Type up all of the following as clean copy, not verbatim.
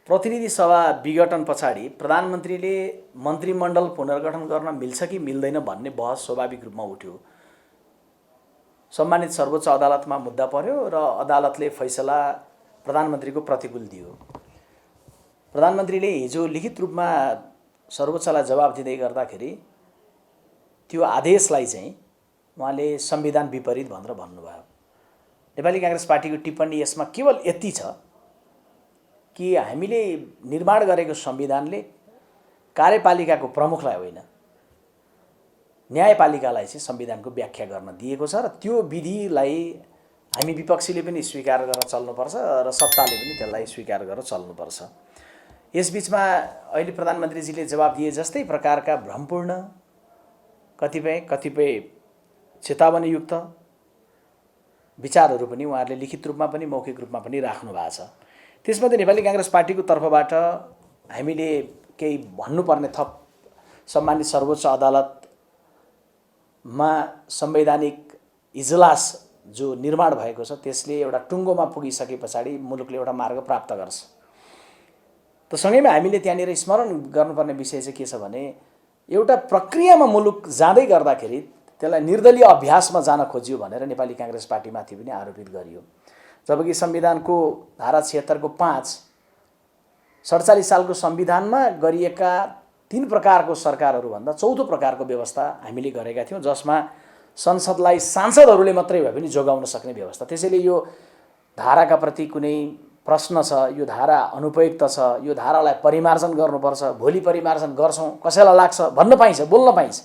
प्रतिनिधि सभा विघटन पछाडि प्रधानमन्त्रीले मन्त्रीमण्डल पुनर्गठन गर्न मिल्छ कि मिल्दैन भन्ने बहस स्वाभाविक रूपमा उठ्यो। सम्मानित सर्वोच्च अदालतमा मुद्दा पर्यो र अदालतले फैसला प्रधानमन्त्रीको प्रतिकूल दियो। प्रधानमन्त्रीले हिजो लिखित रूपमा सर्वोच्चलाई जवाब दिँदै गर्दाखेरि त्यो आदेशलाई चाहिँ उहाँले संविधान विपरीत भनेर भन्नुभयो। नेपाली कांग्रेस पार्टीको टिप्पणी यसमा केवल यति छ कि हामीले निर्माण गरेको संविधानले कार्यपालिकाको प्रमुखलाई होइन न्यायपालिकालाई चाहिँ संविधानको व्याख्या गर्न दिएको छ र त्यो विधिलाई हामी विपक्षीले पनि स्वीकार गरेर चल्नुपर्छ र सत्ताले पनि त्यसलाई स्वीकार गरेर चल्नुपर्छ। यसबीचमा अहिले प्रधानमन्त्रीजीले जवाब दिए जस्तै प्रकारका भ्रमपूर्ण कतिपय चेतावनीयुक्त विचारहरू पनि उहाँहरूले लिखित रूपमा पनि मौखिक रूपमा पनि राख्नु भएको छ। त्यसमध्ये नेपाली कांग्रेस पार्टीको तर्फबाट हामीले केही भन्नुपर्ने थप सम्मानित सर्वोच्च अदालतमा संवैधानिक इजलास जो निर्माण भएको छ त्यसले एउटा टुङ्गोमा पुगिसके पछाडि मुलुकले एउटा मार्ग प्राप्त गर्छ। त सँगैमा हामीले त्यहाँनिर स्मरण गर्नुपर्ने विषय चाहिँ के छ भने एउटा प्रक्रियामा मुलुक जाँदै गर्दाखेरि त्यसलाई निर्दलीय अभ्यासमा जान खोजियो भनेर नेपाली कांग्रेस पार्टीमाथि पनि आरोपित गरियो। जबकि संविधानको धारा 76 को 5 47 सालको संविधानमा गरिएका 3 प्रकारको सरकारहरू भन्दा चौथो प्रकारको व्यवस्था हामीले गरेका थियौं जसमा संसदलाई सांसदहरूले मात्रै भए पनि जोगाउन सक्ने व्यवस्था। त्यसैले यो धाराका प्रति कुनै प्रश्न छ, यो धारा अनुपयुक्त छ, यो धारालाई परिमार्जन गर्नुपर्छ, भोलि परिमार्जन गर्छौं कसैलाई लाग्छ भन्न पाइन्छ, बोल्न पाइन्छ।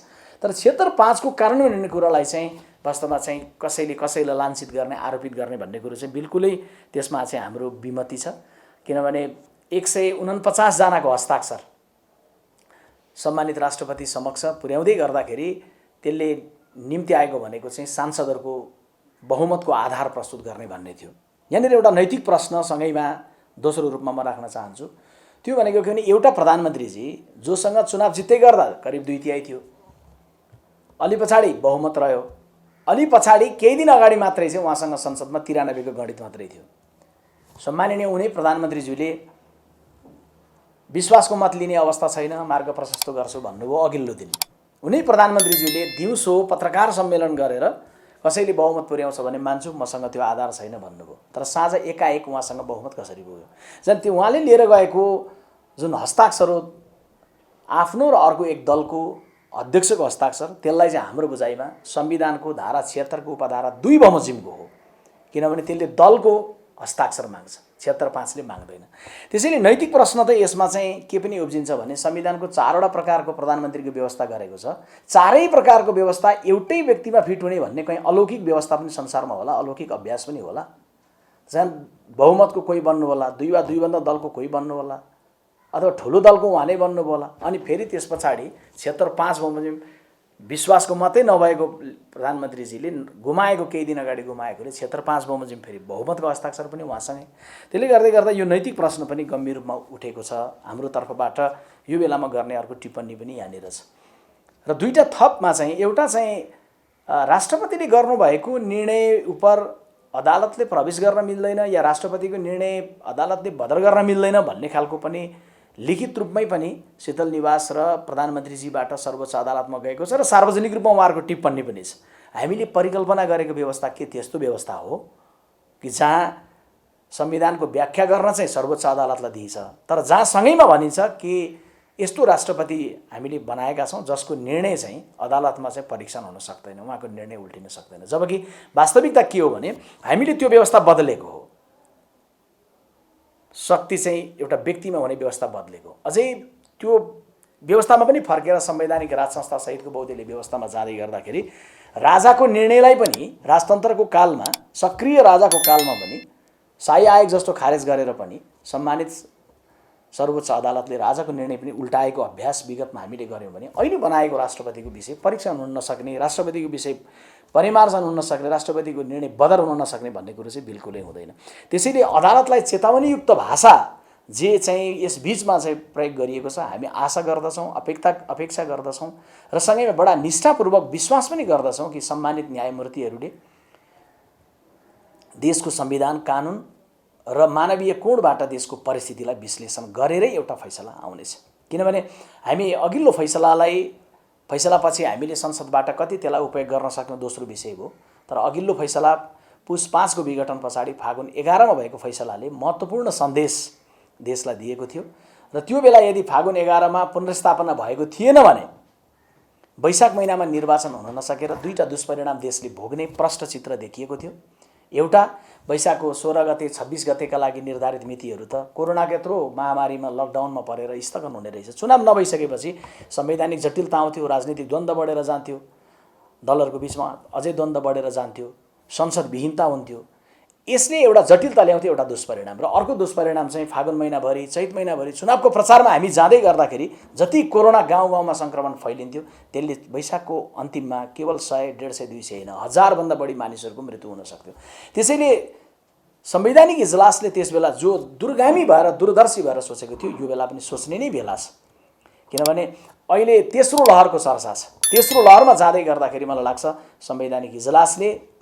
तर 76/5 को कार्यान्वयन हुने कुरालाई चाहिँ वास्तवमा चाहिँ कसैलाई लाञ्छित गर्ने आरोपित गर्ने भन्ने कुरो चाहिँ बिल्कुलै त्यसमा चाहिँ हाम्रो विमति छ। किनभने 149 जनाको हस्ताक्षर सम्मानित राष्ट्रपति समक्ष पुर्याउँदै गर्दाखेरि त्यसले निम्ति आएको भनेको चाहिँ सांसदहरूको बहुमतको आधार प्रस्तुत गर्ने भन्ने थियो। यहाँनिर एउटा नैतिक प्रश्न सँगैमा दोस्रो रूपमा म राख्न चाहन्छु। त्यो भनेको के भने एउटा प्रधानमन्त्रीजी जोसँग चुनाव जित्दै गर्दा करिब 2/3 थियो, अलि पछाडि बहुमत रह्यो, अलि पछाडि केही दिन अगाडि मात्रै चाहिँ उहाँसँग संसदमा 93 को गणित मात्रै थियो। सम्माननीय उनी प्रधानमन्त्रीज्यूले विश्वासको मत लिने अवस्था छैन, मार्ग प्रशस्त गर्छु भन्नुभयो। अघिल्लो दिन उनी प्रधानमन्त्रीज्यूले दिउँसो पत्रकार सम्मेलन गरेर कसैले बहुमत पुर्याउँछ भने मान्छु, मसँग त्यो आधार छैन भन्नुभयो। तर साँझ एकाएक उहाँसँग बहुमत कसरी पुग्यो? झन् त्यो उहाँले लिएर गएको जुन हस्ताक्षर हो आफ्नो र अर्को एक दलको अध्यक्षको हस्ताक्षर, त्यसलाई चाहिँ हाम्रो बुझाइमा संविधानको धारा 76 को उपधारा 2 बमोजिमको हो। किनभने त्यसले दलको हस्ताक्षर माग्छ, 76/5 ले माग्दैन। त्यसैले नैतिक प्रश्न त यसमा चाहिँ के पनि उब्जिन्छ भने संविधानको 4वटा प्रकारको प्रधानमन्त्रीको व्यवस्था गरेको छ। चारै प्रकारको व्यवस्था एउटै व्यक्तिमा फिट हुने भन्ने कहीं अलौकिक व्यवस्था पनि संसारमा होला, अलौकिक अभ्यास पनि होला। झन् बहुमतको कोही बन्नु होला, 2 वा 2 भन्दा दलको कोही बन्नु होला, अथवा ठुलो दलको उहाँ नै बन्नु होला। अनि फेरि त्यस पछाडि 76/5 बमोजिम विश्वासको मतै नभएको प्रधानमन्त्रीजीले गुमाएको केही दिन अगाडि गुमाएकोले 76/5 बमोजिम फेरि बहुमतको हस्ताक्षर पनि उहाँसँगै। त्यसले गर्दा यो नैतिक प्रश्न पनि गम्भीर रूपमा उठेको छ। हाम्रो तर्फबाट यो बेलामा गर्ने अर्को टिप्पणी पनि यहाँनिर छ। र दुईटा थपमा चाहिँ एउटा चाहिँ राष्ट्रपतिले गर्नुभएको निर्णय उप अदालतले प्रवेश गर्न मिल्दैन या राष्ट्रपतिको निर्णय अदालतले बदर गर्न मिल्दैन भन्ने खालको पनि लिखित रूपमै पनि शीतल निवास र प्रधानमन्त्रीजीबाट सर्वोच्च अदालतमा गएको छ र सार्वजनिक रूपमा उहाँहरूको टिप्पणी पनि छ। हामीले परिकल्पना गरेको व्यवस्था के त्यस्तो व्यवस्था हो कि जहाँ संविधानको व्याख्या गर्न चाहिँ सर्वोच्च अदालतलाई दिइन्छ, तर जहाँ सँगैमा भनिन्छ कि यस्तो राष्ट्रपति हामीले बनाएका छौँ जसको निर्णय चाहिँ अदालतमा चाहिँ परीक्षण हुन सक्दैन, उहाँको निर्णय उल्टिन सक्दैन। जबकि वास्तविकता के हो भने हामीले त्यो व्यवस्था बदलेको हो। शक्ति चाहिँ एउटा व्यक्तिमा हुने व्यवस्था बदलेको, अझै त्यो व्यवस्थामा पनि फर्केर संवैधानिक राज संस्था सहितको बहुदलीय व्यवस्थामा जाँदै गर्दाखेरि राजाको निर्णयलाई पनि राजतन्त्रको कालमा सक्रिय राजाको कालमा पनि शाही आयोग जस्तो खारेज गरेर पनि सम्मानित सर्वोच्च अदालतले राजाको निर्णय पनि उल्टाएको अभ्यास विगतमा हामीले गर्यौं भने अहिले बनाएको राष्ट्रपतिको विषय परीक्षण हुन नसक्ने, राष्ट्रपतिको विषय परिमार्जन हुन नसक्ने, राष्ट्रपतिको निर्णय बदर हुन नसक्ने भन्ने कुरो चाहिँ बिल्कुलै हुँदैन। त्यसैले अदालतलाई चेतावनीयुक्त भाषा जे चाहिँ यस बीचमा चाहिँ प्रयोग गरिएको छ हामी आशा गर्दछौं, अपेक्षा गर्दछौं र सँगैमा बडा निष्ठापूर्वक विश्वास पनि गर्दछौं कि सम्मानित न्यायमूर्तिहरूले देशको संविधान, कानुन र मानवीय कोणबाट देशको परिस्थितिलाई विश्लेषण गरेरै एउटा फैसला आउनेछ। किनभने हामी अघिल्लो फैसलापछि हामीले संसदबाट कति त्यसलाई उपयोग गर्न सक्ने दोस्रो विषय हो, तर अघिल्लो फैसला पुस 5 को विघटन पछाडि फागुन 11 मा भएको फैसलाले महत्त्वपूर्ण सन्देश देशलाई दिएको थियो र त्यो बेला यदि फागुन 11 मा पुनर्स्थापना भएको थिएन भने वैशाख महिनामा निर्वाचन हुन नसकेर दुईटा दुष्परिणाम देशले भोग्ने प्रष्ट चित्र देखिएको थियो। एउटा, वैशाखको 16 गते 26 गतेका लागि निर्धारित मितिहरू त कोरोनाको यत्रो महामारीमा लकडाउनमा परेर स्थगन हुने रहेछ। चुनाव नभइसकेपछि संवैधानिक जटिलता आउँथ्यो, राजनीतिक द्वन्द्व बढेर जान्थ्यो, दलहरूको बिचमा अझै द्वन्द्व बढेर जान्थ्यो, संसद विहीनता हुन्थ्यो। यसले एउटा जटिलता ल्याउँथ्यो, एउटा दुष्परिणाम। र अर्को दुष्परिणाम चाहिँ फागुन महिनाभरि चैत महिनाभरि चुनावको प्रचारमा हामी जाँदै गर्दाखेरि जति कोरोना गाउँ गाउँमा सङ्क्रमण फैलिन्थ्यो त्यसले वैशाखको अन्तिममा केवल 100, 150, 200 होइन, 1000 भन्दा बढी मानिसहरूको मृत्यु हुन सक्थ्यो। त्यसैले संवैधानिक इजलासले त्यसबेला जो दूरगामी भएर दूरदर्शी भएर सोचेको थियो यो बेला पनि सोच्ने नै बेला छ। किनभने अहिले तेस्रो लहरको चर्चा छ। तेस्रो लहरमा जाँदै गर्दाखेरि मलाई लाग्छ संवैधानिक इजलासले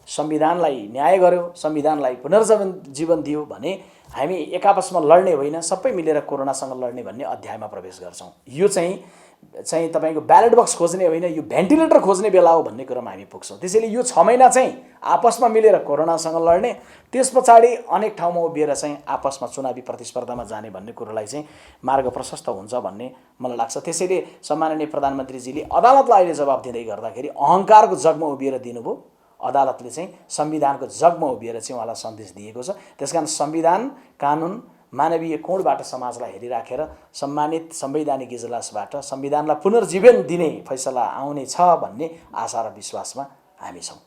संविधानलाई न्याय गर्यो, संविधानलाई पुनर्जीवन दियो भने हामी एक आपसमा लड्ने होइन, सबै मिलेर कोरोनासँग लड्ने भन्ने अध्यायमा प्रवेश गर्छौँ। यो चाहिँ तपाईँको ब्यालेट बक्स खोज्ने होइन, यो भेन्टिलेटर खोज्ने बेला हो भन्ने कुरामा हामी पुग्छौँ। त्यसैले यो 6 महिना चाहिँ आपसमा मिलेर कोरोनासँग लड्ने, त्यस पछाडि अनेक ठाउँमा उभिएर चाहिँ आपसमा चुनावी प्रतिस्पर्धामा जाने भन्ने कुरोलाई चाहिँ मार्ग प्रशस्त हुन्छ भन्ने मलाई लाग्छ। त्यसैले सम्माननीय प्रधानमन्त्रीजीले अदालतलाई अहिले जवाब दिँदै गर्दाखेरि अहङ्कारको जगमा उभिएर दिनुभयो। अदालतले चाहिँ संविधानको जगमा उभिएर चाहिँ उहाँलाई सन्देश दिएको छ। त्यसकारण संविधान, कानुन, मानवीय कोणबाट समाजलाई हेरिराखेर सम्मानित संवैधानिक इजलासबाट संविधानलाई पुनर्जीवन दिने फैसला आउने छ भन्ने आशा र विश्वासमा हामी छौँ।